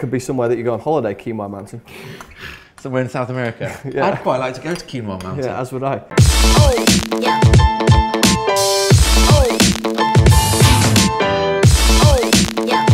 Could be somewhere that you go on holiday, Quinoa Mountain. Somewhere in South America. Yeah. I'd quite like to go to Quinoa Mountain. Yeah, as would I. Oh, yeah. Oh. Oh, yeah.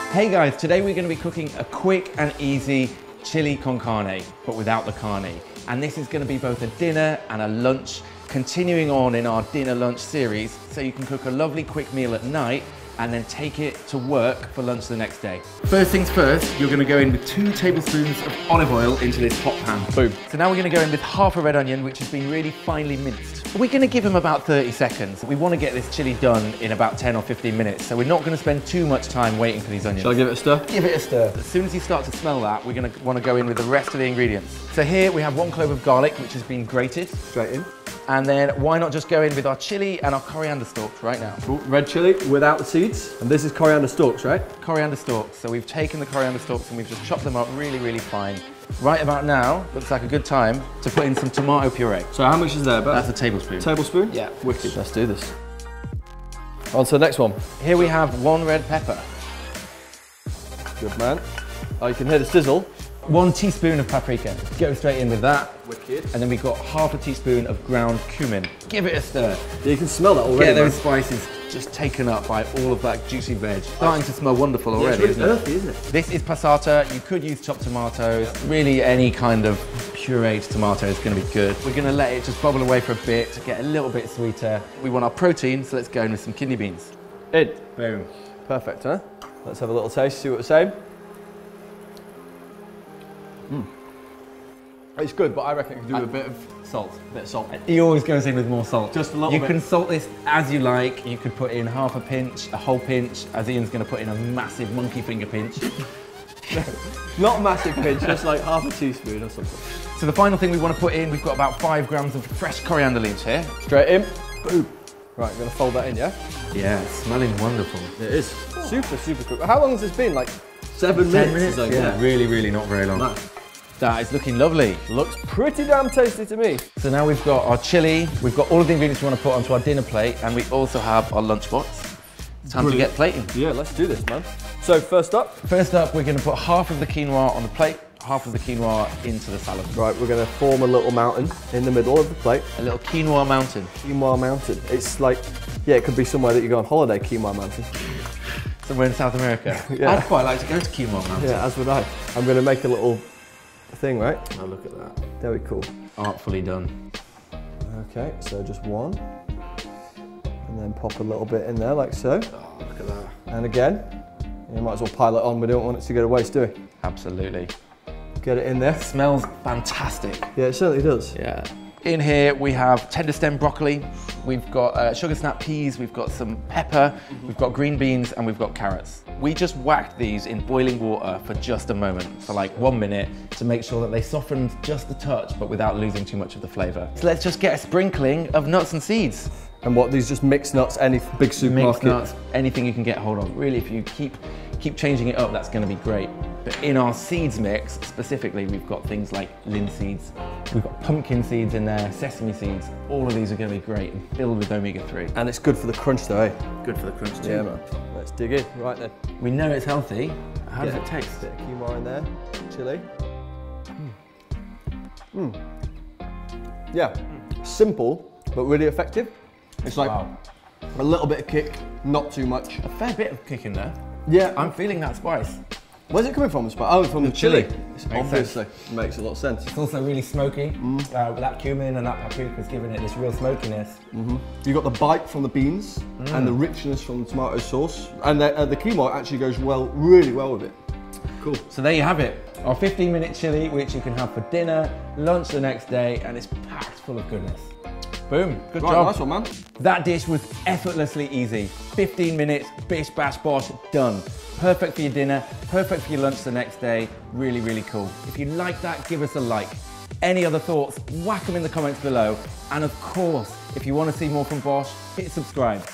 Oh. Hey guys, today we're going to be cooking a quick and easy chili con carne, but without the carne. And this is going to be both a dinner and a lunch, continuing on in our dinner lunch series, so you can cook a lovely quick meal at night and then take it to work for lunch the next day. First things first, you're going to go in with 2 tablespoons of olive oil into this hot pan. Boom. So now we're going to go in with half a red onion, which has been really finely minced. We're going to give them about 30 seconds. We want to get this chili done in about 10 or 15 minutes, so we're not going to spend too much time waiting for these onions. Shall I give it a stir? Give it a stir. As soon as you start to smell that, we're going to want to go in with the rest of the ingredients. So here we have 1 clove of garlic, which has been grated. Straight in. And then why not just go in with our chili and our coriander stalks right now. Cool. Red chili without the seeds. And this is coriander stalks, right? Coriander stalks. So we've taken the coriander stalks and we've just chopped them up really, really fine. Right about now, looks like a good time to put in some tomato puree. So how much is there? About That's a tablespoon. Tablespoon? Yeah. Wicked. Let's do this. On to the next one. Here we have 1 red pepper. Good man. Oh, you can hear the sizzle. 1 teaspoon of paprika. Go straight in with that. Wicked. And then we've got half a teaspoon of ground cumin. Give it a stir. Yeah, you can smell that already. Get those spices just taken up by all of that juicy veg. Starting to smell wonderful already, it's really earthy, isn't it? This is passata. You could use chopped tomatoes. Really, any kind of pureed tomato is going to be good. We're going to let it just bubble away for a bit to get a little bit sweeter. We want our protein, so let's go in with some kidney beans. In. Boom. Perfect, huh? Let's have a little taste, see what we're saying. It's good, but I reckon it could do with a bit of salt. A bit of salt. He always goes in with more salt. Just a little bit. bit. You can salt this as you like. You could put in half a pinch, a whole pinch, as Ian's going to put in a massive monkey finger pinch. Not a massive pinch, just like half a teaspoon or something. So the final thing we want to put in, we've got about 5 grams of fresh coriander leaves here. Straight in. Boom. Right, I'm going to fold that in, yeah? Yeah, it's smelling wonderful. It is. Super, super quick. How long has this been? Like 7 minutes? 10 minutes? Like, yeah, really, really not very long. Nice. That is looking lovely. Looks pretty damn tasty to me. So now we've got our chili, we've got all of the ingredients we want to put onto our dinner plate, and we also have our lunchbox. Time to get plating. Yeah, let's do this, man. So first up, we're going to put half of the quinoa on the plate, half of the quinoa into the salad. right, we're going to form a little mountain in the middle of the plate. A little quinoa mountain. Quinoa Mountain. It's like, yeah, it could be somewhere that you go on holiday, Quinoa Mountain. Somewhere in South America. Yeah. I'd quite like to go to Quinoa Mountain. Yeah, as would I. I'm going to make a little thing, right? Oh, look at that. Very cool. Artfully done. Okay, so just 1. And then pop a little bit in there, like so. Oh, look at that. And again, you might as well pile it on. We don't want it to go to waste, do we? Absolutely. Get it in there. Smells fantastic. Yeah, it certainly does. Yeah. In here we have tender stem broccoli, we've got sugar snap peas, we've got some pepper, we've got green beans, and we've got carrots. We just whacked these in boiling water for just a moment, for like 1 minute, to make sure that they softened just a touch, but without losing too much of the flavour. So let's just get a sprinkling of nuts and seeds. And what, these just mixed nuts, any big supermarket? Mixed nuts, anything you can get hold of. Really, if you keep changing it up, that's going to be great. But in our seeds mix, specifically, we've got things like linseeds, we've got pumpkin seeds in there, sesame seeds. All of these are going to be great and filled with omega-3. And it's good for the crunch though, eh? Good for the crunch too. Yeah, man. Let's dig in. Right then. We know it's healthy. How does it taste? Bit of quinoa in there, chili. Yeah, simple, but really effective. It's like a little bit of kick, not too much. A fair bit of kick in there. Yeah. I'm feeling that spice. Where's it coming from? Oh, from the chili. Obviously. Makes a lot of sense. It's also really smoky. That cumin and that paprika is giving it this real smokiness. You got the bite from the beans and the richness from the tomato sauce. And the quinoa actually goes really well with it. Cool. So there you have it. Our 15-minute chili, which you can have for dinner, lunch the next day, and it's packed full of goodness. Boom, good job. Nice one, man. That dish was effortlessly easy. 15 minutes, bish, bash, bosh, done. Perfect for your dinner, perfect for your lunch the next day. Really, really cool. If you like that, give us a like. Any other thoughts, whack them in the comments below. And of course, if you want to see more from BOSH, hit subscribe.